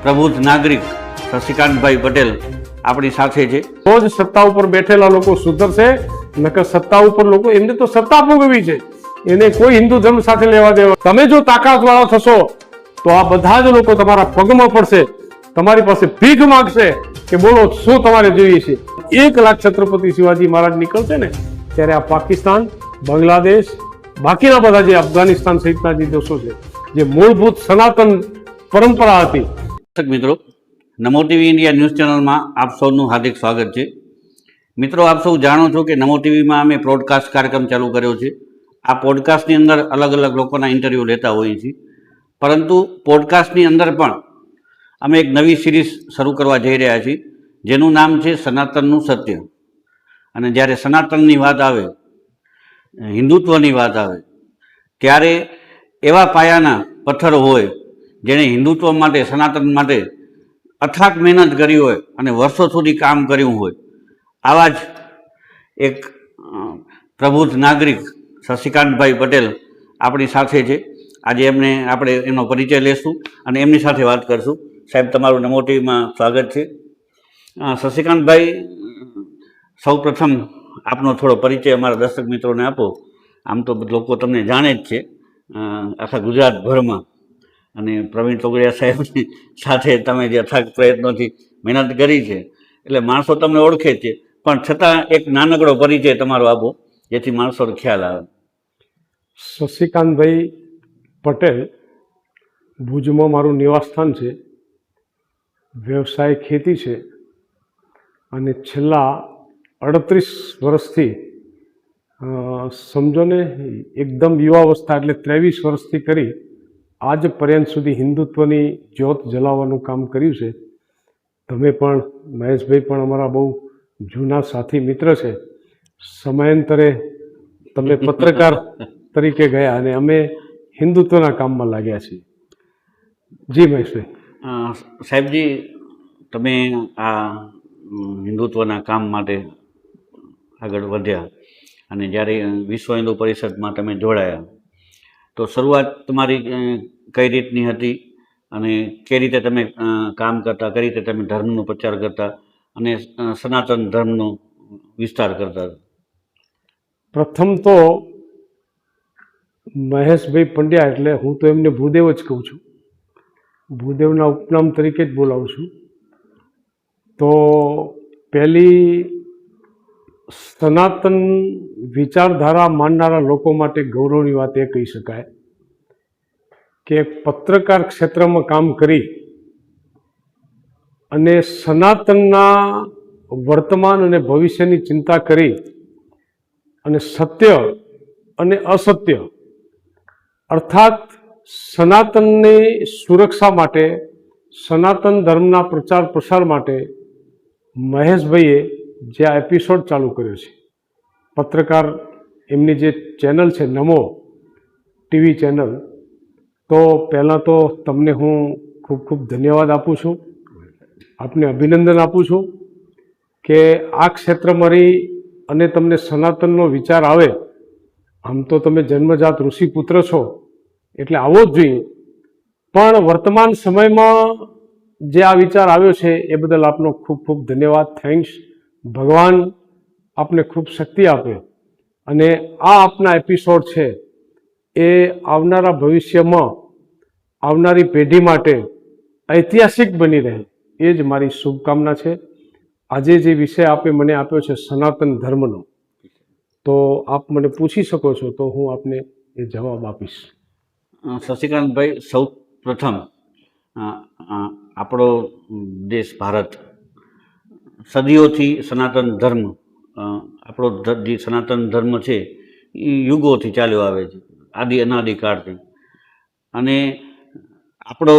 પ્રબુદ્ધ નાગરિક શશિકાંતભાઈ પટેલ આપણી સાથે છે. તો જ સત્તા ઉપર બેઠેલા લોકો સુધરશે, નકર સત્તા ઉપર લોકો એમને તો સત્તા ભોગવવી છે, એને કોઈ હિન્દુ ધર્મ સાથે લેવા દેવા. તમે જો તાકાતવાળા થશો તો આ બધા જ લોકો તમારા પગમાં પડશે, તમારી પાસે ભીખ માંગશે કે બોલો શું તમારે જોઈએ છે. 1 લાખ છત્રપતિ શિવાજી મહારાજ નીકળશે ને ત્યારે આ પાકિસ્તાન, બાંગ્લાદેશ, બાકીના બધા જે અફઘાનિસ્તાન સહિતના જે દેશો છે, જે મૂળભૂત સનાતન પરંપરા હતી. દર્શક મિત્રો, નમો ટીવી ઇન્ડિયા ન્યૂઝ ચેનલમાં આપ સૌનું હાર્દિક સ્વાગત છે. મિત્રો, આપ સૌ જાણો છો કે નમો ટીવીમાં અમે પોડકાસ્ટ કાર્યક્રમ ચાલુ કર્યો છે. આ પોડકાસ્ટની અંદર અલગ અલગ લોકોના ઇન્ટરવ્યૂ લેતા હોઈએ છીએ, પરંતુ પોડકાસ્ટની અંદર પણ અમે એક નવી સિરીઝ શરૂ કરવા જઈ રહ્યા છીએ, જેનું નામ છે સનાતનનું સત્ય. અને જ્યારે સનાતનની વાત આવે, હિન્દુત્વની વાત આવે, ત્યારે એવા પાયાના પથ્થરો હોય જેણે હિન્દુત્વ માટે, સનાતન માટે અથાગ મહેનત કરી હોય અને વર્ષો સુધી કામ કર્યું હોય, આવા જ એક પ્રબુદ્ધ નાગરિક શશિકાંતભાઈ પટેલ આપણી સાથે છે. આજે આપણે એમનો પરિચય લેશું અને એમની સાથે વાત કરશું. સાહેબ, તમારું નમો ટીવીમાં સ્વાગત છે. શશિકાંતભાઈ, સૌ પ્રથમ આપનો થોડો પરિચય અમારા દર્શક મિત્રોને આપો. આમ તો લોકો તમને જાણે જ છે આખા ગુજરાતભરમાં, અને પ્રવીણ તોગડિયા સાહેબની સાથે તમે જે અથાગ પ્રયત્નોથી મહેનત કરી છે એટલે માણસો તમને ઓળખે છે, પણ છતાં એક નાનકડો પરિચય તમારો આપો જેથી માણસોને ખ્યાલ આવે. શશિકાંતભાઈ પટેલ, ભુજમાં મારું નિવાસસ્થાન છે, વ્યવસાય ખેતી છે, અને છેલ્લા 38 વર્ષથી સમજો ને એકદમ યુવાવસ્થા એટલે 23 વર્ષથી કરી આજ પર્યંત સુધી હિન્દુત્વની જ્યોત જલાવવાનું કામ કર્યું છે. તમે પણ, મહેશભાઈ પણ અમારા બહુ જૂના સાથી મિત્ર છે. સમયાંતરે તમે પત્રકાર તરીકે ગયા અને અમે હિન્દુત્વના કામમાં લાગ્યા છીએ. જી મહેશભાઈ. સાહેબજી, તમે આ હિન્દુત્વના કામ માટે આગળ વધ્યા અને જ્યારે વિશ્વ હિન્દુ પરિષદમાં તમે જોડાયા, તો શરૂઆત તમારી કઈ રીતની હતી અને કઈ રીતે તમે કામ કરતા, કઈ રીતે તમે ધર્મનો પ્રચાર કરતા અને સનાતન ધર્મનો વિસ્તાર કરતા? પ્રથમ તો મહેશભાઈ પંડ્યા એટલે હું તો એમને ભૂદેવ જ કહું છું, ભૂદેવના ઉપનામ તરીકે જ બોલાવું છું. તો પહેલી સનાતન વિચારધારા માનનારા લોકો માટે ગૌરવની વાત એ કહી શકાય કે પત્રકાર ક્ષેત્રમાં કામ કરી અને સનાતનના વર્તમાન અને ભવિષ્યની ચિંતા કરી અને સત્ય અને અસત્ય અર્થાત સનાતનની સુરક્ષા માટે, સનાતન ધર્મના પ્રચાર પ્રસાર માટે મહેશભાઈએ જે આ એપિસોડ ચાલુ કર્યો છે, પત્રકાર એમની જે ચેનલ છે નમો ટીવી ચેનલ, તો પહેલાં તો તમને હું ખૂબ ખૂબ ધન્યવાદ આપું છું, આપને અભિનંદન આપું છું કે આ ક્ષેત્રમાં રહી અને તમને સનાતનનો વિચાર આવે. આમ તો તમે જન્મજાત ઋષિપુત્ર છો એટલે આવો જ જોઈએ, પણ વર્તમાન સમયમાં જે આ વિચાર આવ્યો છે એ બદલ આપનો ખૂબ ખૂબ ધન્યવાદ, થેન્ક્સ. ભગવાન આપને ખૂબ શક્તિ આપે અને આ આપના એપિસોડ છે એ આવનારા ભવિષ્યમાં આવનારી પેઢી માટે ઐતિહાસિક બની રહે, એ જ મારી શુભકામના છે. આજે જે વિષય આપે મને આપ્યો છે સનાતન ધર્મનો, તો આપ મને પૂછી શકો છો તો હું આપને એ જવાબ આપીશ. શશિકાંતભાઈ, સૌ પ્રથમ આપણો દેશ ભારત સદીઓથી સનાતન ધર્મ, આપણો જે સનાતન ધર્મ છે એ યુગોથી ચાલ્યો આવે છે, અનાદિકાળથી. અને આપણો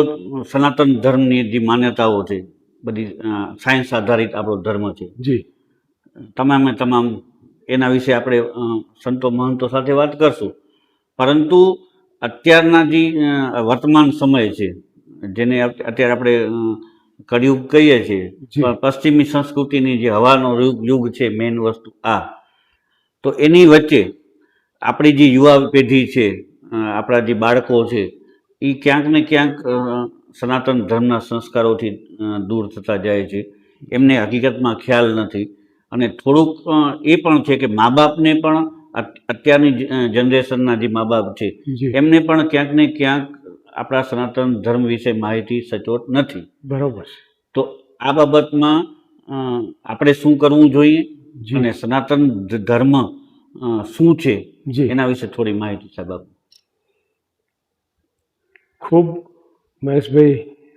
સનાતન ધર્મની જે માન્યતાઓ છે બધી સાયન્સ આધારિત આપણો ધર્મ છે. જી. તમામ એના વિશે આપણે સંતો મહંતો સાથે વાત કરશું, પરંતુ અત્યારના જે વર્તમાન સમય છે જેને અત્યારે આપણે કળિયુગ કહીએ છીએ, પશ્ચિમી સંસ્કૃતિની જે હવાનો યુગ છે, મેઇન વસ્તુ આ. તો એની વચ્ચે આપણી જે યુવા પેઢી છે, આપણા જે બાળકો છે, એ ક્યાંક ને ક્યાંક સનાતન ધર્મના સંસ્કારોથી દૂર થતા જાય છે. એમને હકીકતમાં ખ્યાલ નથી. અને થોડુંક એ પણ છે કે મા બાપને પણ અત્યારની જનરેશનના જે મા બાપ છે જી એમને પણ ક્યાંક ને ક્યાંક આપણા સનાતન ધર્મ વિશે માહિતી સચોટ નથી. બરોબર છે. તો આ બાબતમાં આપણે શું કરવું જોઈએ જી અને સનાતન ધર્મ શું છે જી એના વિશે થોડી માહિતી સાહેબ આપો. ખૂબ મહેશભાઈ,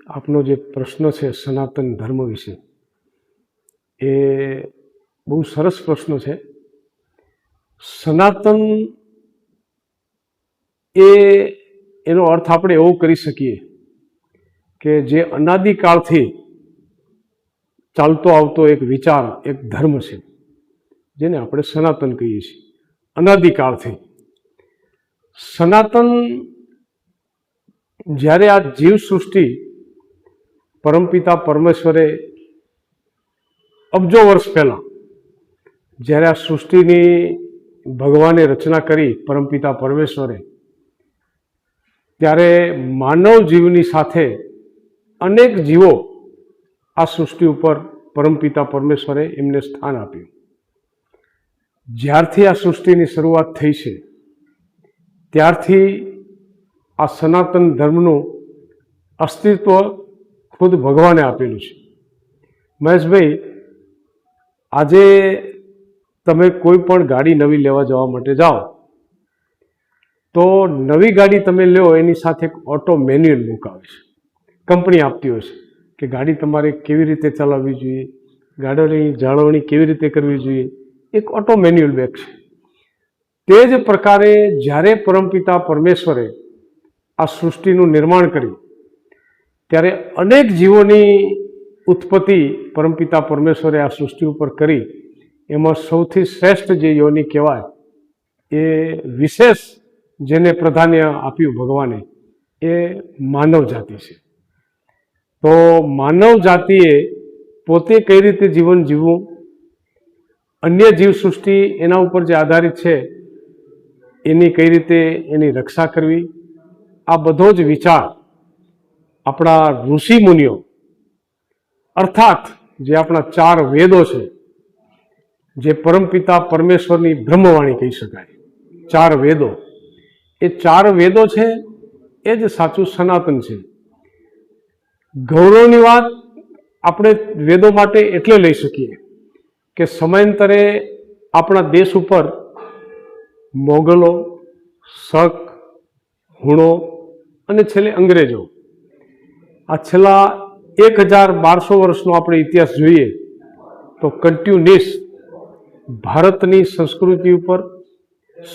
આપનો જે પ્રશ્ન છે સનાતન ધર્મ વિશે, એ બહુ સરસ પ્રશ્ન છે. સનાતન એનો અર્થ આપણે એવો કરી શકીએ કે જે અનાદિકાળથી ચાલતો આવતો એક વિચાર, એક ધર્મ છે, જેને આપણે સનાતન કહીએ છીએ. અનાદિકાળથી સનાતન, જ્યારે આ જીવ સૃષ્ટિ પરમપિતા પરમેશ્વરે અબજો વર્ષ પહેલાં જ્યારે આ સૃષ્ટિની ભગવાને રચના કરી, પરમપિતા પરમેશ્વરે, ત્યારે માનવ જીવની સાથે અનેક જીવો આ સૃષ્ટિ ઉપર પરમપિતા પરમેશ્વરે એમને સ્થાન આપ્યું. જ્યારથી આ સૃષ્ટિની શરૂઆત થઈ છે ત્યારથી આ સનાતન ધર્મનું અસ્તિત્વ ખુદ ભગવાને આપેલું છે. મહેશભાઈ, આજે તમે કોઈ પણ ગાડી નવી લેવા જવા માટે જાઓ તો નવી ગાડી તમે લો એની સાથે એક ઓટો મેન્યુઅલ બુક આવે છે, કંપની આપતી હોય છે કે ગાડી તમારે કેવી રીતે ચલાવવી જોઈએ, ગાડીની જાળવણી કેવી રીતે કરવી જોઈએ, એક ઓટો મેન્યુઅલ બેગ છે. તે જ પ્રકારે જ્યારે પરમપિતા પરમેશ્વરે આ સૃષ્ટિનું નિર્માણ કર્યું ત્યારે અનેક જીવોની ઉત્પત્તિ પરમપિતા પરમેશ્વરે આ સૃષ્ટિ ઉપર કરી. એમાં સૌથી શ્રેષ્ઠ જે યોનિ કહેવાય, એ વિશેષ જેને પ્રાધાન્ય આપ્યું ભગવાને, એ માનવ જાતિ છે. તો માનવ જાતિએ પોતે કઈ રીતે જીવન જીવવું, અન્ય જીવ સૃષ્ટિ એના ઉપર જે આધારિત છે એની કઈ રીતે એની રક્ષા કરવી, આ બધો જ વિચાર આપણા ઋષિ મુનિઓ, અર્થાત જે આપણા 4 વેદો છે, જે પરમપિતા પરમેશ્વરની બ્રહ્મવાણી કહી શકાય, 4 વેદો, એ 4 વેદો છે એ જ સાચું સનાતન છે. ગૌરવની વાત આપણે વેદો માટે એટલે લઈ શકીએ કે સમયાંતરે આપણા દેશ ઉપર મોગલો, શક, હુણો અને છેલ્લે અંગ્રેજો, આ છેલ્લા 1200 વર્ષનો આપણે ઇતિહાસ જોઈએ તો કન્ટિન્યુઅસ ભારતની સંસ્કૃતિ ઉપર,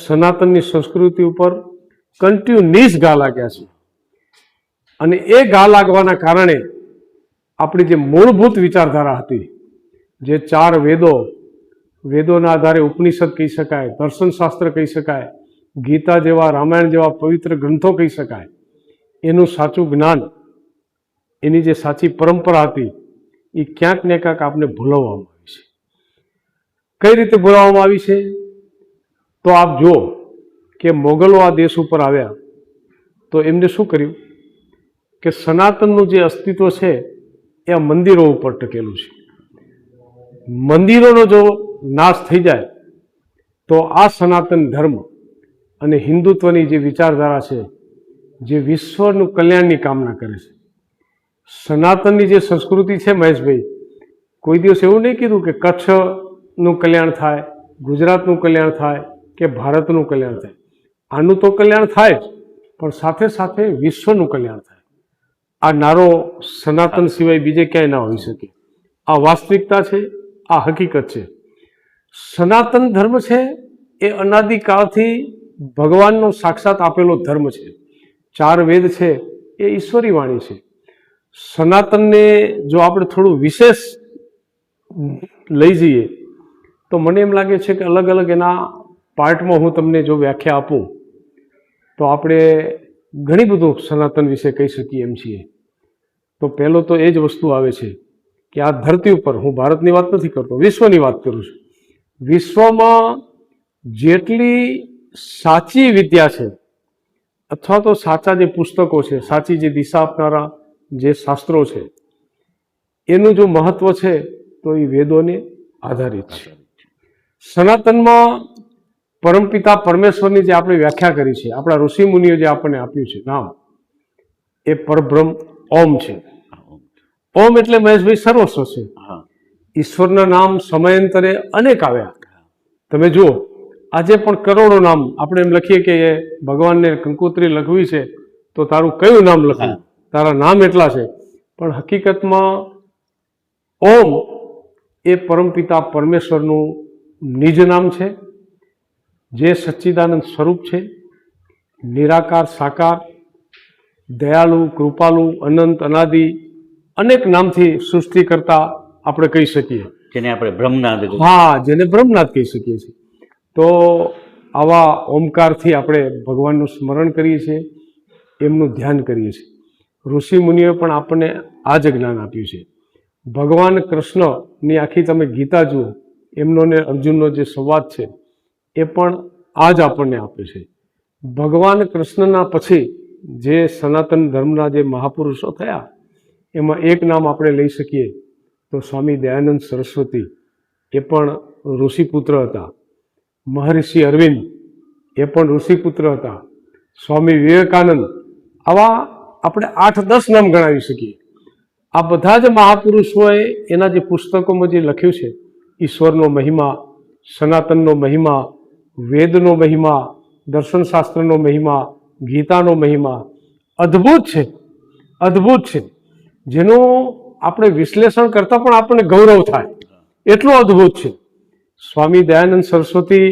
સનાતનની સંસ્કૃતિ ઉપર કન્ટિન્યુઅસ ઘા લાગ્યા છે. અને એ ઘા લાગવાના કારણે આપણી જે મૂળભૂત વિચારધારા હતી, જે 4 વેદો, વેદોના આધારે ઉપનિષદ કહી શકાય, દર્શનશાસ્ત્ર કહી શકાય, ગીતા જેવા, રામાયણ જેવા પવિત્ર ગ્રંથો કહી શકાય, એનું સાચું જ્ઞાન, એની જે સાચી પરંપરા હતી, એ ક્યાંક ને ક્યાંક આપણે ભૂલવવામાં આવી છે. કઈ રીતે ભૂલવવામાં આવી છે? તો આપ જુઓ કે મોગલો આ દેશ ઉપર આવ્યા તો એમને શું કર્યું કે સનાતનનું જે અસ્તિત્વ છે એ આ મંદિરો ઉપર ટકેલું છે. મંદિરોનો જો નાશ થઈ જાય તો આ સનાતન ધર્મ અને હિન્દુત્વની જે વિચારધારા છે, જે વિશ્વનું કલ્યાણની કામના કરે છે, સનાતનની જે સંસ્કૃતિ છે મહેશભાઈ, કોઈ દિવસ એવું નહીં કીધું કે કચ્છનું કલ્યાણ થાય, ગુજરાતનું કલ્યાણ થાય કે ભારતનું કલ્યાણ થાય. આનું તો કલ્યાણ થાય જ, પણ સાથે સાથે વિશ્વનું કલ્યાણ થાય. આ નારો સનાતન સિવાય બીજે ક્યાંય ના હોઈ શકે. આ વાસ્તવિકતા છે, આ હકીકત છે. સનાતન ધર્મ છે એ અનાદિકાળથી ભગવાનનો સાક્ષાત આપેલો ધર્મ છે. 4 વેદ છે એ ઈશ્વરી વાણી છે. સનાતનને જો આપણે થોડું વિશેષ લઈ જઈએ તો મને એમ લાગે છે કે અલગ અલગ એના પાર્ટમાં હું તમને જો વ્યાખ્યા આપું તો આપણે ઘણી બધું સનાતન વિશે કહી શકીએ એમ છીએ. તો પહેલો તો એ જ વસ્તુ આવે છે કે આ ધરતી ઉપર, હું ભારતની વાત નથી કરતો, વિશ્વની વાત કરું છું, વિશ્વમાં જેટલી સાચી વિદ્યા છે અથવા તો સાચા જે પુસ્તકો છે, સાચી જે દિશા આપનારા જે શાસ્ત્રો છે એનું જો મહત્વ છે તો એ વેદોને આધારિત છે. સનાતનમાં પરમપિતા પરમેશ્વરની જે આપણે વ્યાખ્યા કરી છે, આપણા ઋષિ મુનિઓ જે આપણને આપ્યું છે નામ, એ પરબ્રહ્મ ઓમ છે. ઓમ એટલે મહેશભાઈ સર્વસ્વ છે. ઈશ્વરના નામ સમયાંતરે અનેક આવ્યા. તમે જુઓ, આજે પણ કરોડો નામ આપણે એમ લખીએ કે ભગવાનને કંકોત્રી લખવી છે તો તારું કયું નામ લખવું, તારા નામ એટલા છે. પણ હકીકતમાં ઓમ એ પરમપિતા પરમેશ્વરનું નિજ નામ છે, જે સચ્ચિદાનંદ સ્વરૂપ છે, નિરાકાર સાકાર, દયાળુ, કૃપાલુ, અનંત, અનાદિ, અનેક નામથી સૃષ્ટિ કરતા આપણે કહી શકીએ, જેને આપણે બ્રહ્મનાદ કહીએ. હા, જેને બ્રહ્મનાદ કહી શકીએ છીએ. તો આવા ઓમકારથી આપણે ભગવાનનું સ્મરણ કરીએ છીએ, એમનું ધ્યાન કરીએ છીએ. ઋષિ મુનિઓએ પણ આપણને આ જ જ્ઞાન આપ્યું છે. ભગવાન કૃષ્ણની આખી તમે ગીતા જુઓ, એમનો ને અર્જુનનો જે સંવાદ છે એ પણ આ જ આપણને આપે છે. ભગવાન કૃષ્ણના પછી જે સનાતન ધર્મના જે મહાપુરુષો થયા, એમાં એક નામ આપણે લઈ શકીએ તો સ્વામી દયાનંદ સરસ્વતી, એ પણ ઋષિપુત્ર હતા. મહર્ષિ અરવિંદ, એ પણ ઋષિપુત્ર હતા. સ્વામી વિવેકાનંદ, આવા આપણે 8-10 નામ ગણાવી શકીએ. આ બધા જ મહાપુરુષોએ એના જે પુસ્તકોમાં જે લખ્યું છે, ઈશ્વરનો મહિમા, સનાતનનો મહિમા, વેદનો મહિમા, દર્શનશાસ્ત્રનો મહિમા, ગીતાનો મહિમા, અદ્ભુત છે, અદ્ભુત છે. જેનું આપણે વિશ્લેષણ કરતાં પણ આપણને ગૌરવ થાય, એટલું અદ્ભુત છે. સ્વામી દયાનંદ સરસ્વતી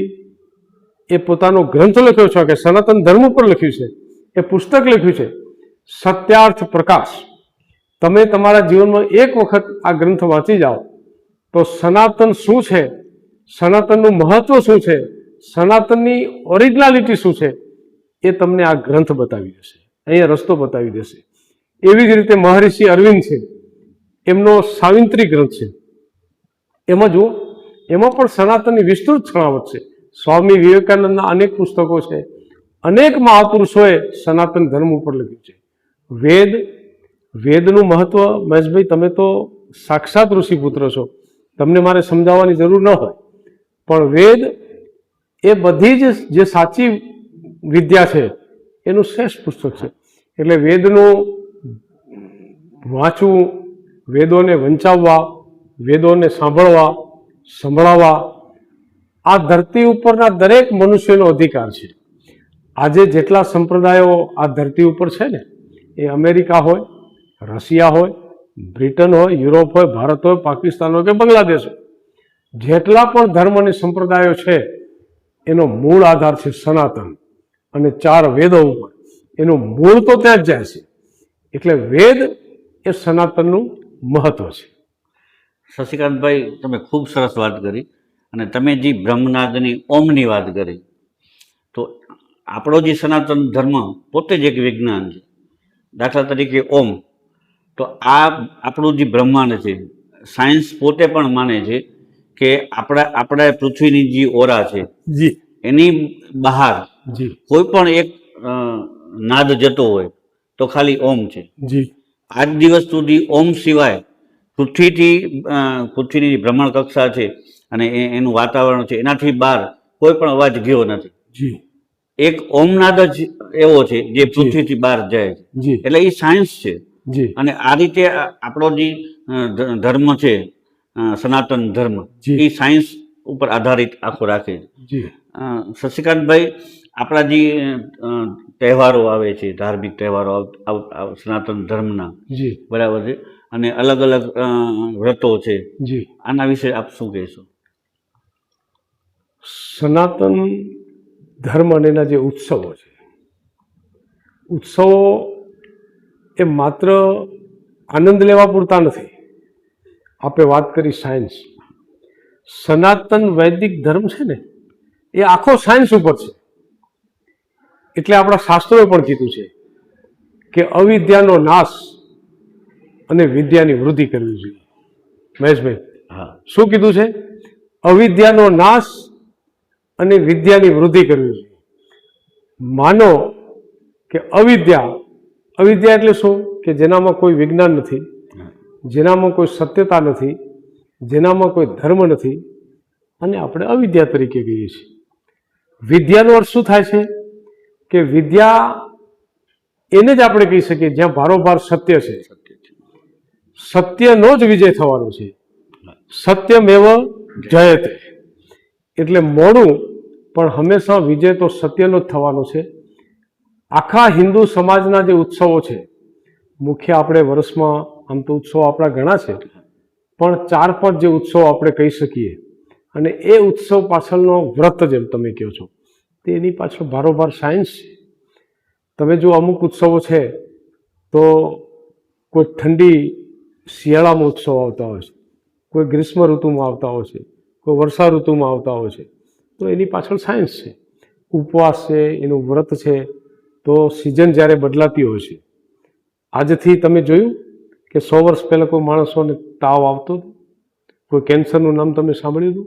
એ પોતાનો ગ્રંથ લખ્યો છે કે સનાતન ધર્મ ઉપર લખ્યું છે, એ પુસ્તક લખ્યું છે સત્યાર્થ પ્રકાશ. તમે તમારા જીવનમાં એક વખત આ ગ્રંથ વાંચી જાઓ તો સનાતન શું છે, સનાતનનું મહત્વ શું છે, સનાતનની ઓરિજિનાલિટી શું છે, એ તમને આ ગ્રંથ બતાવી દેશે, અહીંયા રસ્તો બતાવી દેશે. એવી જ રીતે મહર્ષિ અરવિંદ છે, એમનો સાવિત્રી ગ્રંથ છે. એમાં જુઓ, એમાં પણ સનાતનની વિસ્તૃત છણાવટ છે. સ્વામી વિવેકાનંદના અનેક પુસ્તકો છે. અનેક મહાપુરુષોએ સનાતન ધર્મ ઉપર લખ્યું છે. વેદનું મહત્વ, મહેશભાઈ તમે તો સાક્ષાત ઋષિપુત્ર છો, તમને મારે સમજાવવાની જરૂર ન હોય, પણ વેદ એ બધી જ જે સાચી વિદ્યા છે એનું શ્રેષ્ઠ પુસ્તક છે. એટલે વેદનું વાંચવું, વેદોને વંચાવવા, વેદોને સાંભળવા, સંભળાવવા, આ ધરતી ઉપરના દરેક મનુષ્યનો અધિકાર છે. આજે જેટલા સંપ્રદાયો આ ધરતી ઉપર છે ને, એ અમેરિકા હોય, રશિયા હોય, બ્રિટન હોય, યુરોપ હોય, ભારત હોય, પાકિસ્તાન હોય કે બાંગ્લાદેશ હોય, જેટલા પણ ધર્મ અને સંપ્રદાયો છે એનો મૂળ આધાર છે સનાતન અને 4 વેદો ઉપર. એનું મૂળ તો ત્યાં જ જાય છે. એટલે વેદ એ સનાતનનું મહત્વ છે. શશિકાંતભાઈ, તમે ખૂબ સરસ વાત કરી, અને તમે જે બ્રહ્મનાદની ઓમની વાત કરી, તો આપણો જે સનાતન ધર્મ પોતે જ એક વિજ્ઞાન છે. દાખલા તરીકે ઓમ, તો આ આપણું જે બ્રહ્માંડ છે, સાયન્સ પોતે પણ માને છે કે આપણા પૃથ્વીની જે ઓરા છે જી, એની બહાર જી, કોઈ પણ એક નાદ જતો હોય તો ખાલી ઓમ છે. જી, આજ દિવસ સુધી ઓમ સિવાય પૃથ્વીની ભ્રમણ કક્ષા છે અને એનું વાતાવરણ છે, એનાથી બહાર કોઈ પણ અવાજ ગયો નથી. જી, એક ઓમનાદ જ એવો છે જે પૃથ્વીથી બહાર જાય છે. જી, એટલે એ સાયન્સ છે. જી, અને આ રીતે આપણો જે ધર્મ છે, સનાતન ધર્મ, જી, એ સાયન્સ ઉપર આધારિત આખો રાખે છે. જી. શશિકાંતભાઈ, આપણા જે તહેવારો આવે છે, ધાર્મિક તહેવારો સનાતન ધર્મના, જી, બરાબર છે, અને અલગ અલગ વ્રતો છે, જી. આના વિશે આપ શું કહેશો? સનાતન ધર્મ અને એના જે ઉત્સવો છે, ઉત્સવો એ માત્ર આનંદ લેવા પૂરતા નથી. આપણે વાત કરી સાયન્સ, સનાતન વૈદિક ધર્મ છે ને, એ આખો સાયન્સ ઉપર છે. એટલે આપણા શાસ્ત્રોએ પણ કીધું છે કે અવિદ્યાનો નાશ અને વિદ્યાની વૃદ્ધિ કરવી જોઈએ. મહેશભાઈ, હા, શું કીધું છે? અવિદ્યાનો નાશ અને વિદ્યાની વૃદ્ધિ કરવી જોઈએ. માનો કે અવિદ્યા એટલે શું? કે જેનામાં કોઈ વિજ્ઞાન નથી, જેનામાં કોઈ સત્યતા નથી, જેનામાં કોઈ ધર્મ નથી, અને આપણે અવિદ્યા તરીકે કહીએ છીએ. વિદ્યાનો અર્થ શું થાય છે કે વિદ્યા એને જ આપણે કહી શકીએ જ્યાં ભારોભાર સત્ય છે. સત્યનો જ વિજય થવાનો છે. સત્યમેવ જયતે. એટલે મોડું પણ હંમેશા વિજય તો સત્યનો જ થવાનો છે. આખા હિન્દુ સમાજના જે ઉત્સવો છે, મુખ્ય આપણે વર્ષમાં આમ તો ઉત્સવો આપણા ઘણા છે, પણ 4-5 જે ઉત્સવો આપણે કહી શકીએ, અને એ ઉત્સવ પાછળનો વ્રત જેમ તમે કહો છો, તે એની પાછળ ભારોભાર સાયન્સ છે. તમે જો અમુક ઉત્સવો છે તો કોઈ ઠંડી શિયાળામાં ઉત્સવ આવતા હોય છે, કોઈ ગ્રીષ્મ ઋતુમાં આવતા હોય છે, કોઈ વર્ષા ઋતુમાં આવતા હોય છે, તો એની પાછળ સાયન્સ છે. ઉપવાસ છે, એનું વ્રત છે, તો સિઝન જ્યારે બદલાતી હોય છે. આજથી તમે જોયું કે 100 વર્ષ પહેલાં કોઈ માણસોને તાવ આવતો, કોઈ કેન્સરનું નામ તમે સાંભળ્યું હતું,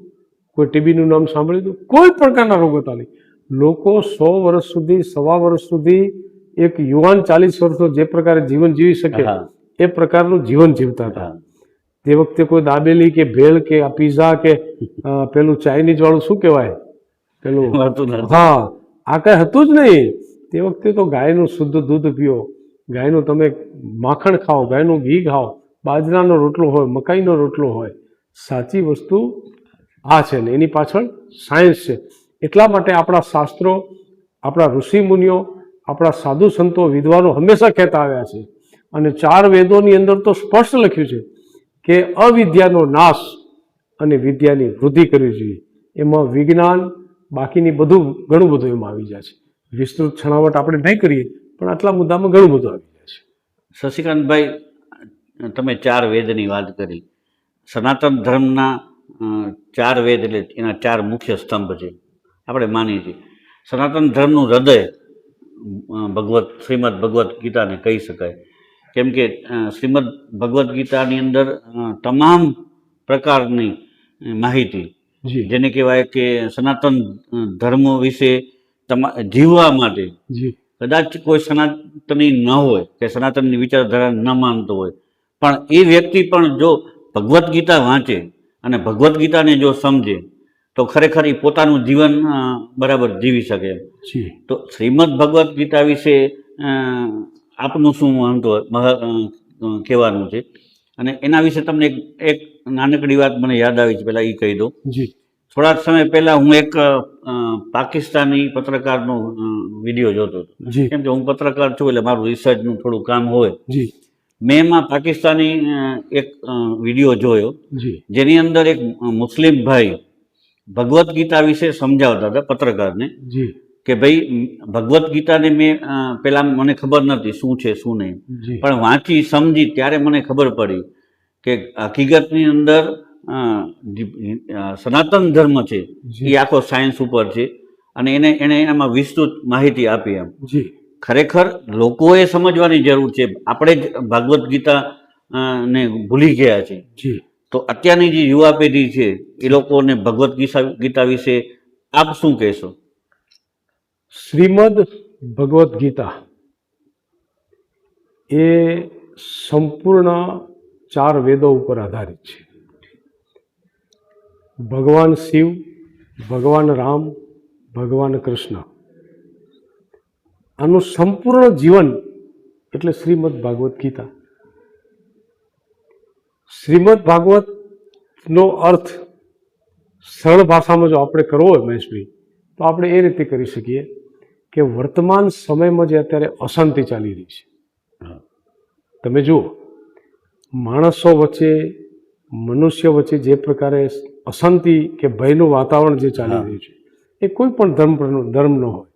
કોઈ ટીબીનું નામ સાંભળ્યું હતું, કોઈ પ્રકારના રોગ હતા નહીં. લોકો 100 વર્ષ સુધી, 1.25 વર્ષ સુધી એક યુવાન 40 વર્ષનો જે પ્રકારે જીવન જીવી શકે એ પ્રકારનું જીવન જીવતા હતા. તે વખતે કોઈ દાબેલી કે ભેળ કે આ પીઝા કે પેલું ચાઇનીઝ વાળું શું કહેવાય પેલું, હા, આ કઈ હતું જ નહીં. તે વખતે તો ગાયનું શુદ્ધ દૂધ પીઓ, ગાયનું તમે માખણ ખાઓ, ગાયનું ઘી ખાઓ, બાજરાનો રોટલો હોય, મકાઈનો રોટલો હોય. સાચી વસ્તુ આ છે ને એની પાછળ સાયન્સ છે. એટલા માટે આપણા શાસ્ત્રો, આપણા ઋષિ મુનિઓ, આપણા સાધુ સંતો, વિદ્વાનો હંમેશા કહેતા આવ્યા છે, અને 4 વેદોની અંદર તો સ્પષ્ટ લખ્યું છે કે અવિદ્યાનો નાશ અને વિદ્યાની વૃદ્ધિ કરવી જોઈએ. એમાં વિજ્ઞાન બાકીની બધું ઘણું બધું એમાં આવી જાય છે. વિસ્તૃત છણાવટ આપણે નહીં કરીએ, પણ આટલા મુદ્દામાં ઘણું બધું આવી જાય છે. શશિકાંતભાઈ, તમે 4 વેદની વાત કરી. સનાતન ધર્મના 4 વેદ એટલે એના 4 મુખ્ય સ્તંભ છે, આપણે માનીએ છીએ. સનાતન ધર્મનું હૃદય શ્રીમદ ભગવદ્ ગીતાને કહી શકાય. કેમ કે શ્રીમદ ભગવદ્ ગીતાની અંદર તમામ પ્રકારની માહિતી, જેને કહેવાય કે સનાતન ધર્મ વિશે જીવવા માટે કદાચ કોઈ સનાતની ન હોય કે સનાતનની વિચારધારા ન માનતો હોય, પણ એ વ્યક્તિ પણ જો ભગવદ્ ગીતા વાંચે અને ભગવદ્ ગીતાને જો સમજે તો ખરેખર એ પોતાનું જીવન બરાબર જીવી શકે. તો શ્રીમદ ભગવદ્ ગીતા વિશે આપનું શું કહેવાનું છે? અને એના વિશે તમને એક નાનકડી વાત મને યાદ આવી છે, પહેલાં એ કહી દઉં. થોડાક સમય પહેલાં હું એક પાકિસ્તાની પત્રકારનો વિડીયો જોતો હતો. કેમ કે હું પત્રકાર છું એટલે મારું રિસર્ચનું થોડું કામ હોય. મેં એમાં પાકિસ્તાની એક વિડીયો જોયો, જેની અંદર એક મુસ્લિમ ભાઈ ભગવદ્ ગીતા વિશે સમજાવતા હતા પત્રકારને કે ભાઈ ભગવદ્ ગીતાને મેં પહેલાં મને ખબર નહોતી શું છે શું નહીં, પણ વાંચી સમજી ત્યારે મને ખબર પડી કે હકીકતની અંદર સનાતન ધર્મ છે એ આખો સાયન્સ ઉપર છે, અને એણે એનામાં વિસ્તૃત માહિતી આપી. એમ ખરેખર લોકોએ સમજવાની જરૂર છે. આપણે જ ભગવદ્ ગીતા ને ભૂલી ગયા છે. તો અત્યારની જે યુવા પેઢી છે એ લોકોને ભગવદ્ ગીતા વિશે આપ શું કહેશો? શ્રીમદ ભગવદ્ ગીતા એ સંપૂર્ણ 4 વેદો ઉપર આધારિત છે. ભગવાન શિવ, ભગવાન રામ, ભગવાન કૃષ્ણ, આનું સંપૂર્ણ જીવન એટલે શ્રીમદ ભાગવત ગીતા. શ્રીમદ ભાગવતનો અર્થ સરળ ભાષામાં જો આપણે કરવો હોય મહેશભાઈ, તો આપણે એ રીતે કરી શકીએ કે વર્તમાન સમયમાં જે અત્યારે અશાંતિ ચાલી રહી છે, તમે જુઓ માણસો વચ્ચે, મનુષ્ય વચ્ચે જે પ્રકારે અશાંતિ કે ભયનું વાતાવરણ જે ચાલી રહ્યું છે, એ કોઈ પણ ધર્મનો હોય.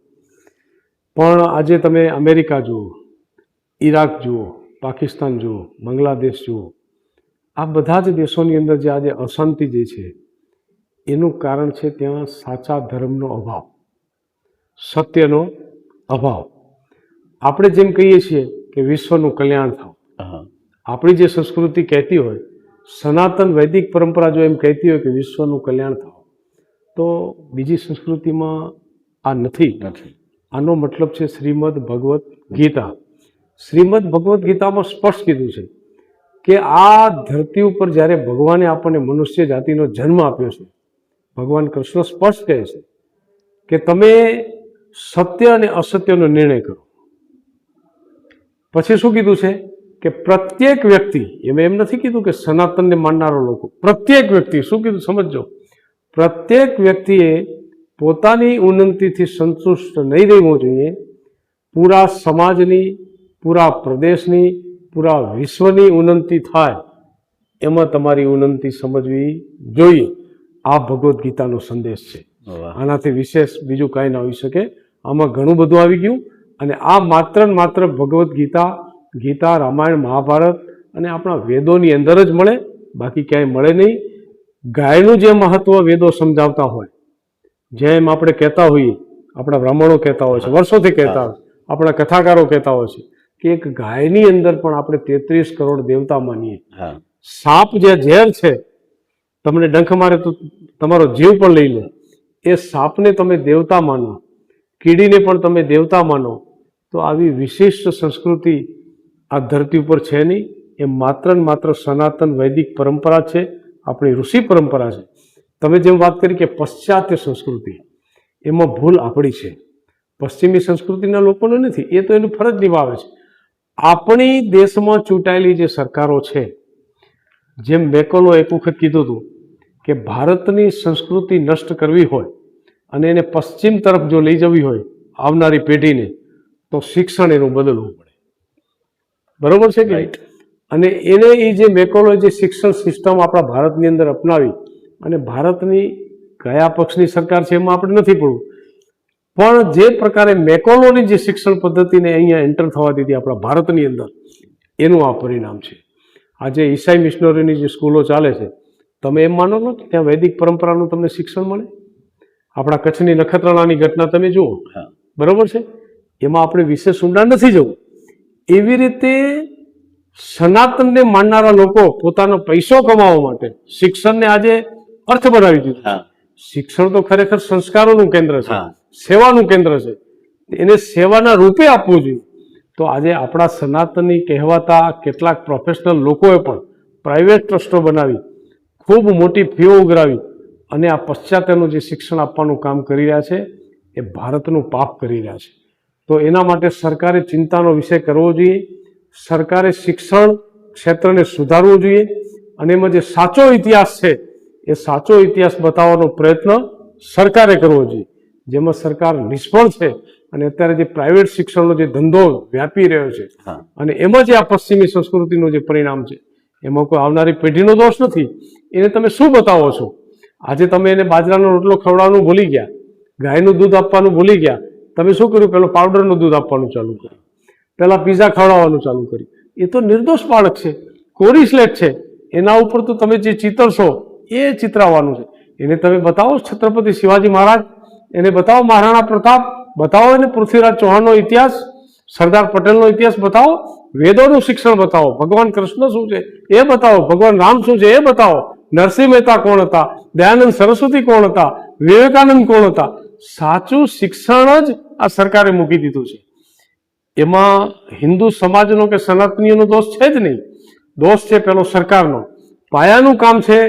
પણ આજે તમે અમેરિકા જુઓ, ઈરાક જુઓ, પાકિસ્તાન જુઓ, બાંગ્લાદેશ જુઓ, આ બધા જ દેશોની અંદર જે આજે અશાંતિ જે છે એનું કારણ છે ત્યાં સાચા ધર્મનો અભાવ, સત્યનો અભાવ. આપણે જેમ કહીએ છીએ કે વિશ્વનું કલ્યાણ થાવ, આપણી જે સંસ્કૃતિ કહેતી હોય, સનાતન વૈદિક પરંપરા જો એમ કહેતી હોય કે વિશ્વનું કલ્યાણ થાવ, તો બીજી સંસ્કૃતિમાં આ નથી. આનો મતલબ છે શ્રીમદ ભગવદ્ ગીતા. શ્રીમદ ભગવદ્ ગીતામાં સ્પષ્ટ કીધું છે કે આ ધરતી ઉપર જ્યારે ભગવાને આપણને મનુષ્ય જાતિનો જન્મ આપ્યો છે, ભગવાન કૃષ્ણ સ્પષ્ટ કહે છે કે તમે સત્ય અને અસત્યનો નિર્ણય કરો. પછી શું કીધું છે કે પ્રત્યેક વ્યક્તિ, એમ નથી કીધું કે સનાતનને માનનારો લોકો, પ્રત્યેક વ્યક્તિ, શું કીધું સમજો, પ્રત્યેક વ્યક્તિએ પોતાની ઉન્નતિથી સંતુષ્ટ નહીં રહેવું જોઈએ. પૂરા સમાજની, પૂરા પ્રદેશની, પૂરા વિશ્વની ઉન્નતિ થાય એમાં તમારી ઉન્નતિ સમજવી જોઈએ. આ ભગવદ્ ગીતાનો સંદેશ છે. આનાથી વિશેષ બીજું કાંઈ ના હોઈ શકે. આમાં ઘણું બધું આવી ગયું અને આ માત્ર ને માત્ર ભગવદ્ ગીતા, રામાયણ, મહાભારત અને આપણા વેદોની અંદર જ મળે, બાકી ક્યાંય મળે નહીં. ગાયનું જે મહત્વ વેદો સમજાવતા હોય, જેમ આપણે કહેતા હોઈએ, આપણા બ્રાહ્મણો કહેતા હોય છે, વર્ષોથી કહેતા હોય, આપણા કથાકારો કહેતા હોય છે કે એક ગાયની અંદર પણ આપણે 33 કરોડ દેવતા માનીએ. સાપ જે ઝેર છે, તમને ડંખ મારે તો તમારો જીવ પણ લઈ લે, એ સાપને તમે દેવતા માનો, કીડીને પણ તમે દેવતા માનો, તો આવી વિશિષ્ટ સંસ્કૃતિ આ ધરતી ઉપર છે નહીં. એ માત્ર ને માત્ર સનાતન વૈદિક પરંપરા છે, આપણી ઋષિ પરંપરા છે. તમે જેમ વાત કરી કે પશ્ચાત્ય સંસ્કૃતિ, એમાં ભૂલ આપણી છે, પશ્ચિમી સંસ્કૃતિના લોકોને નથી. એ તો એનું ફરજ નિભાવે છે. આપણી દેશમાં ચૂંટાયેલી જે સરકારો છે, જેમ મેકોલો એક વખત કીધું હતું કે ભારતની સંસ્કૃતિ નષ્ટ કરવી હોય અને એને પશ્ચિમ તરફ જો લઈ જવી હોય આવનારી પેઢીને, તો શિક્ષણ એનું બદલવું પડે. બરોબર છે કે? અને એને એ જે મેકોલોએ જે શિક્ષણ સિસ્ટમ આપણા ભારતની અંદર અપનાવી, અને ભારતની કયા પક્ષની સરકાર છે એમાં આપણે નથી પડવું, પણ જે પ્રકારે મેકોલોની જે શિક્ષણ પદ્ધતિને અહીંયા એન્ટર થવા દીધી આપણા ભારતની અંદર, એનું આ પરિણામ છે. આજે ઈસાઈ મિશનરીની જે સ્કૂલો ચાલે છે, તમે એમ માનો છો ત્યાં વૈદિક પરંપરાનું તમને શિક્ષણ મળે? આપણા કચ્છની નખત્રાણાની ઘટના તમે જુઓ, બરોબર છે, એમાં આપણે વિશેષ ઊંડા નથી જવું. એવી રીતે સનાતનને માનનારા લોકો પોતાનો પૈસો કમાવા માટે શિક્ષણને આજે અર્થ બનાવી દીધું. શિક્ષણ તો ખરેખર સંસ્કારોનું કેન્દ્ર છે, સેવાનું કેન્દ્ર છે, એને સેવાના રૂપે આપવું જોઈએ. તો આજે આપણા સનાતની કહેવાતા કેટલાક પ્રોફેશનલ લોકોએ પણ પ્રાઇવેટ ટ્રસ્ટો બનાવી, ખૂબ મોટી ફીઓ ઉઘરાવી અને આ પશ્ચાત્યનું જે શિક્ષણ આપવાનું કામ કરી રહ્યા છે, એ ભારતનું પાપ કરી રહ્યા છે. તો એના માટે સરકારે ચિંતાનો વિષય કરવો જોઈએ. સરકારે શિક્ષણ ક્ષેત્રને સુધારવું જોઈએ અને એમાં જે સાચો ઇતિહાસ છે, એ સાચો ઇતિહાસ બતાવવાનો પ્રયત્ન સરકારે કરવો જોઈએ. જેમાં સરકાર નિષ્ફળ છે અને અત્યારે જે પ્રાઇવેટ શિક્ષણનો જે ધંધો વ્યાપી રહ્યો છે, અને એમાં જે આ પશ્ચિમી સંસ્કૃતિનું જે પરિણામ છે, એમાં કોઈ આવનારી પેઢીનો દોષ નથી. એને તમે શું બતાવો છો? આજે તમે એને બાજરાનો રોટલો ખવડાવવાનું ભૂલી ગયા, ગાયનું દૂધ આપવાનું ભૂલી ગયા. તમે શું કર્યું? પેલો પાવડરનું દૂધ આપવાનું ચાલુ કર્યું, પહેલાં પીઝા ખવડાવવાનું ચાલુ કર્યું. એ તો નિર્દોષ બાળક છે, કોરી સ્લેટ છે, એના ઉપર તો તમે જે ચિતરશો એ ચિતરાવવાનું છે. એને તમે બતાવો છત્રપતિ શિવાજી મહારાજ, એને બતાવો મહારાણા પ્રતાપ, બતાવો એને પૃથ્વીરાજ ચૌહાણનો ઇતિહાસ, સરદાર પટેલનો ઇતિહાસ બતાવો, વેદોનું શિક્ષણ બતાવો, ભગવાન કૃષ્ણ શું છે એ બતાવો, ભગવાન રામ શું છે એ બતાવો, નરસિંહ મહેતા કોણ હતા, દયાનંદ સરસ્વતી કોણ હતા, વિવેકાનંદ કોણ હતા. સાચું શિક્ષણ જ આ સરકારે મૂકી દીધું છે. એમાં હિન્દુ સમાજનો કે સનાતનીઓનો દોષ છે જ નહીં, દોષ છે પેલો સરકારનો. પાયાનું કામ છે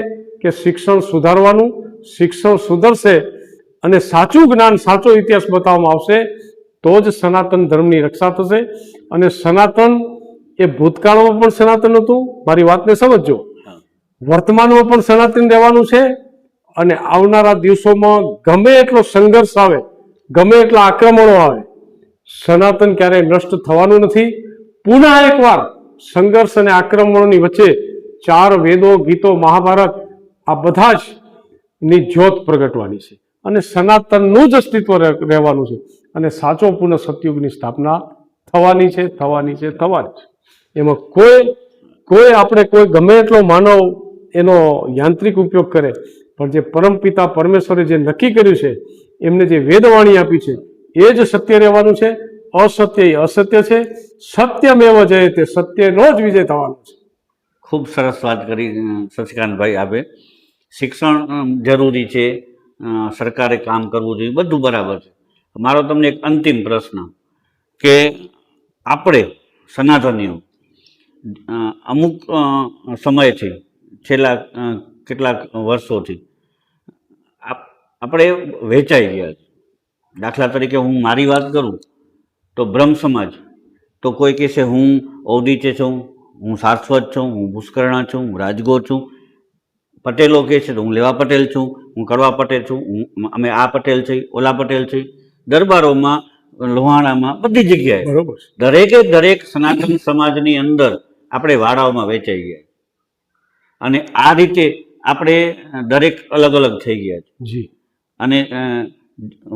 કે શિક્ષણ સુધારવાનું. શિક્ષણ સુધરશે અને સાચું જ્ઞાન, સાચો ઇતિહાસ બતાવવામાં આવશે તો જ સનાતન ધર્મની રક્ષા થશે. અને સનાતન એ ભૂતકાળમાં પણ સનાતન હતું, મારી વાતને સમજજો, વર્તમાનમાં પણ સનાતન રહેવાનું છે, અને આવનારા દિવસોમાં ગમે એટલો સંઘર્ષ આવે, ગમે એટલા આક્રમણો આવે, સનાતન ક્યારેય નષ્ટ થવાનું નથી. પુનઃ એકવાર સંઘર્ષ અને આક્રમણોની વચ્ચે 4 વેદો, ગીતો, મહાભારત આ બધા જ ની જ્યોત પ્રગટવાની છે અને સનાતનનું જ અસ્તિત્વ રહેવાનું છે. અને સાચો પુનઃ સતયુગની સ્થાપના થવાની છે. એમાં કોઈ આપણે કોઈ ગમે એટલો માનવ એનો યાંત્રિક ઉપયોગ કરે, પણ જે પરમપિતા પરમેશ્વરે જે નક્કી કર્યું છે, એમને જે વેદવાણી આપી છે, એ જ સત્ય રહેવાનું છે. અસત્ય એ અસત્ય છે. સત્યમેવ જયતે, સત્યનો જ વિજય થવાનો છે. ખૂબ સરસ વાત કરી શશિકાંતભાઈ આપે. શિક્ષણ જરૂરી છે, સરકારે કામ કરવું જોઈએ, બધું બરાબર છે. મારો તમને એક અંતિમ પ્રશ્ન કે આપણે સનાતનીઓ અમુક સમયથી છેલ્લા કેટલાક વર્ષોથી આપણે વહેંચાઈ ગયા છે. દાખલા તરીકે હું મારી વાત કરું તો બ્રહ્મ સમાજ, તો કોઈ કહેશે હું ઔદિત્ય છું, હું સારસ્વત છું, હું પુષ્કરણા છું, હું રાજગો છું. પટેલો કહે છે તો હું લેવા પટેલ છું, હું કડવા પટેલ છું, અમે આ પટેલ છે, ઓલા પટેલ છે. દરબારોમાં, લોહાણામાં, બધી જગ્યાએ બરોબર દરેકે દરેક સનાતન સમાજની અંદર આપણે વાડાઓમાં વેચાઈ ગયા અને આ રીતે આપણે દરેક અલગ અલગ થઈ ગયા છે. જી. અને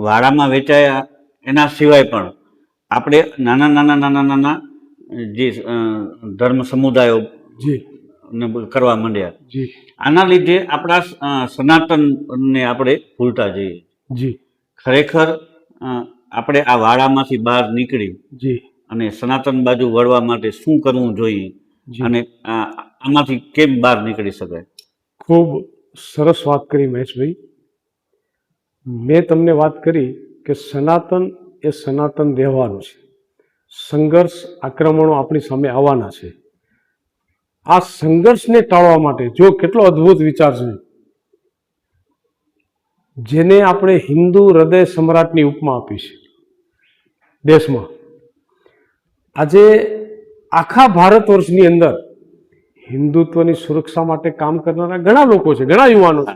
વાડામાં વેચાયા એના સિવાય પણ આપણે નાના નાના નાના નાના જે ધર્મ સમુદાયો જી કરવા માંડ્યા. જી આના લીધે આપણા સનાતનને આપણે ભૂલતા જઈએ. જી ખરેખર આપણે આ વાડામાંથી બહાર નીકળી જી અને સનાતન બાજુ વળવા માટે શું કરવું જોઈએ અને આમાંથી કેમ બહાર નીકળી શકાય? ખૂબ સરસ વાત કરી મહેશભાઈ. મેં તમને વાત કરી કે સનાતન એ સનાતન રહેવાનું છે. સંઘર્ષ, આક્રમણો આપણી સામે આવવાના છે. આ સંઘર્ષને ટાળવા માટે જો કેટલો અદ્ભુત વિચાર છે, જેને આપણે હિન્દુ હૃદય સમ્રાટની ઉપમા આપી છે દેશમાં. આજે આખા ભારત વર્ષની અંદર હિન્દુત્વની સુરક્ષા માટે કામ કરનારા ઘણા લોકો છે, ઘણા યુવાનો છે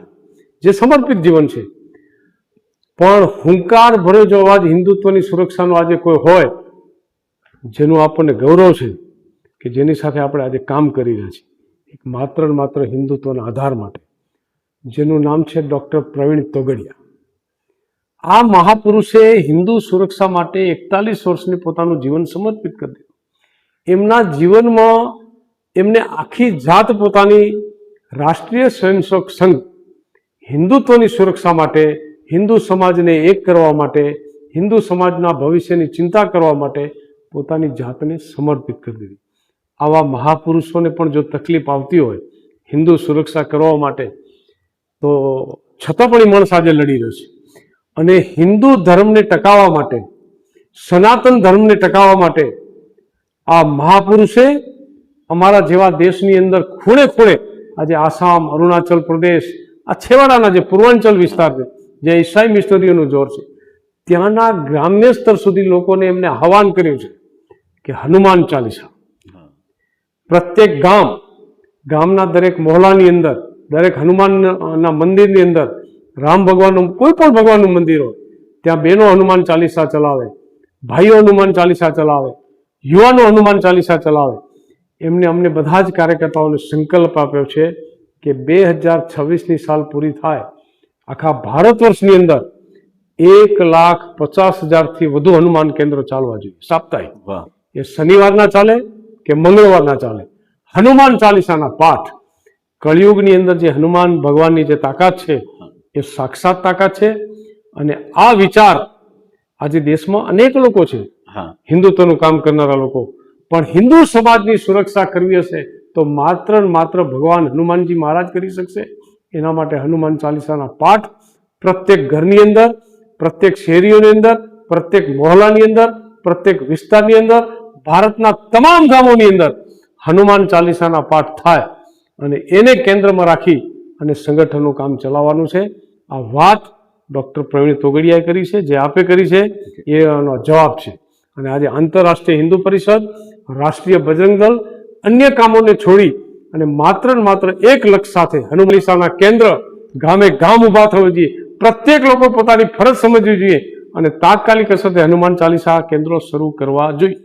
જે સમર્પિત જીવન છે. પણ હુંકાર ભર્યો જો અવાજ હિન્દુત્વની સુરક્ષાનો આજે કોઈ હોય જેનું આપણને ગૌરવ છે કે જેની સાથે આપણે આજે કામ કરી રહ્યા છીએ, એક માત્ર ને માત્ર હિન્દુત્વના આધાર માટે, જેનું નામ છે ડૉક્ટર પ્રવીણ તોગડિયા. આ મહાપુરુષે હિન્દુ સુરક્ષા માટે 41 વર્ષને પોતાનું જીવન સમર્પિત કરી દીધું. એમના જીવનમાં એમને આખી જાત પોતાની રાષ્ટ્રીય સ્વયંસેવક સંઘ હિન્દુત્વની સુરક્ષા માટે, હિન્દુ સમાજને એક કરવા માટે, હિન્દુ સમાજના ભવિષ્યની ચિંતા કરવા માટે પોતાની જાતને સમર્પિત કરી દીધી. આવા મહાપુરુષોને પણ જો તકલીફ આવતી હોય હિન્દુ સુરક્ષા કરવા માટે, તો છતાં પણ એ માણસ આજે લડી રહ્યો છે. અને હિન્દુ ધર્મને ટકાવવા માટે, સનાતન ધર્મને ટકાવવા માટે આ મહાપુરુષે અમારા જેવા દેશની અંદર ખૂણે ખૂણે આજે આસામ, અરુણાચલ પ્રદેશ, આ છેવાડાના જે પૂર્વાંચલ વિસ્તાર છે, જે ઈસાઈ મિશનરીઓનું જોર છે, ત્યાંના ગ્રામ્ય સ્તર સુધી લોકોને એમને આહવાન કર્યું છે કે હનુમાન ચાલીસા પ્રત્યેક ગામના દરેક મહોલ્લાની અંદર, દરેક હનુમાનના મંદિરની અંદર, રામ ભગવાનનું કોઈ પણ ભગવાનનું મંદિર હોય ત્યાં બહેનો હનુમાન ચાલીસા ચલાવે, ભાઈઓ હનુમાન ચાલીસા ચલાવે, યુવાનો હનુમાન ચાલીસા ચલાવે. એમને અમને બધા જ કાર્યકર્તાઓને સંકલ્પ આપ્યો છે કે 2026ની સાલ પૂરી થાય, આખા ભારત વર્ષની અંદર 1,50,000થી વધુ હનુમાન કેન્દ્રો ચાલવા જોઈએ સાપ્તાહિક. એ શનિવારના ચાલે કે મંગળવારના ચાલે. હનુમાન ચાલીસાના પાઠ, કળિયુગની અંદર જે હનુમાન ભગવાનની જે તાકાત છે એ સાક્ષાત તાકાત છે. અને આ વિચાર આજે દેશમાં અનેક લોકો છે, હિન્દુત્વનું કામ કરનારા લોકો, પણ હિન્દુ સમાજની સુરક્ષા કરવી હશે તો માત્ર ને માત્ર ભગવાન હનુમાનજી મહારાજ કરી શકશે. એના માટે હનુમાન ચાલીસાના પાઠ પ્રત્યેક ઘરની અંદર, પ્રત્યેક શહેરીઓની અંદર, પ્રત્યેક મહોલ્લાની અંદર, પ્રત્યેક વિસ્તારની અંદર, ભારતના તમામ ગામોની અંદર હનુમાન ચાલીસાના પાઠ થાય અને એને કેન્દ્રમાં રાખી અને સંગઠનનું કામ ચલાવવાનું છે. આ વાત ડૉક્ટર પ્રવીણ તોગડિયાએ કરી છે, જે આપે કરી છે એનો જવાબ છે. અને આજે આંતરરાષ્ટ્રીય હિન્દુ પરિષદ, રાષ્ટ્રીય બજરંગ દળ અન્ય કામોને છોડી અને માત્ર ને માત્ર એક લક્ષ્ય સાથે હનુમાન ચાલીસાના કેન્દ્ર ગામે ગામ ઊભા થવું જોઈએ. પ્રત્યેક લોકો પોતાની ફરજ સમજવી જોઈએ અને તાત્કાલિક અસરથી હનુમાન ચાલીસા કેન્દ્રો શરૂ કરવા જોઈએ.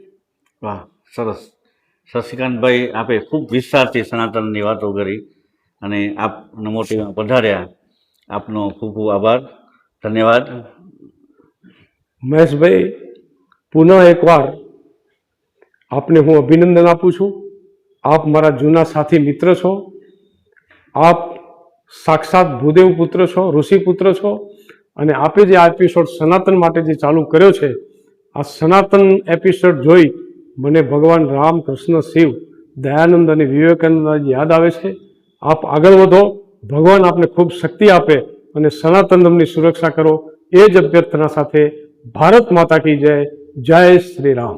વાહ, સરસ. શશિકાંતભાઈ, આપે ખૂબ વિસ્તારથી સનાતનની વાતો કરી અને આપ નમો ટીવીમાં પધાર્યા. આપનો ખૂબ ખૂબ આભાર, ધન્યવાદ. મહેશભાઈ, પુનઃ એકવાર આપને હું અભિનંદન આપું છું. આપ મારા જૂના સાથી મિત્ર છો. આપ સાક્ષાત ભૂદેવ પુત્ર છો, ઋષિ પુત્ર છો. અને આપે જે આ એપિસોડ સનાતન માટે જે ચાલુ કર્યો છે, આ સનાતન એપિસોડ જોઈ મને ભગવાન રામ, કૃષ્ણ, શિવ, દયાનંદ અને વિવેકાનંદ યાદ આવે છે. આપ આગળ વધો, ભગવાન આપને ખૂબ શક્તિ આપે અને સનાતન ધર્મની સુરક્ષા કરો, એ જ અભ્યર્થના સાથે ભારત માતા કી જય. જય શ્રી રામ.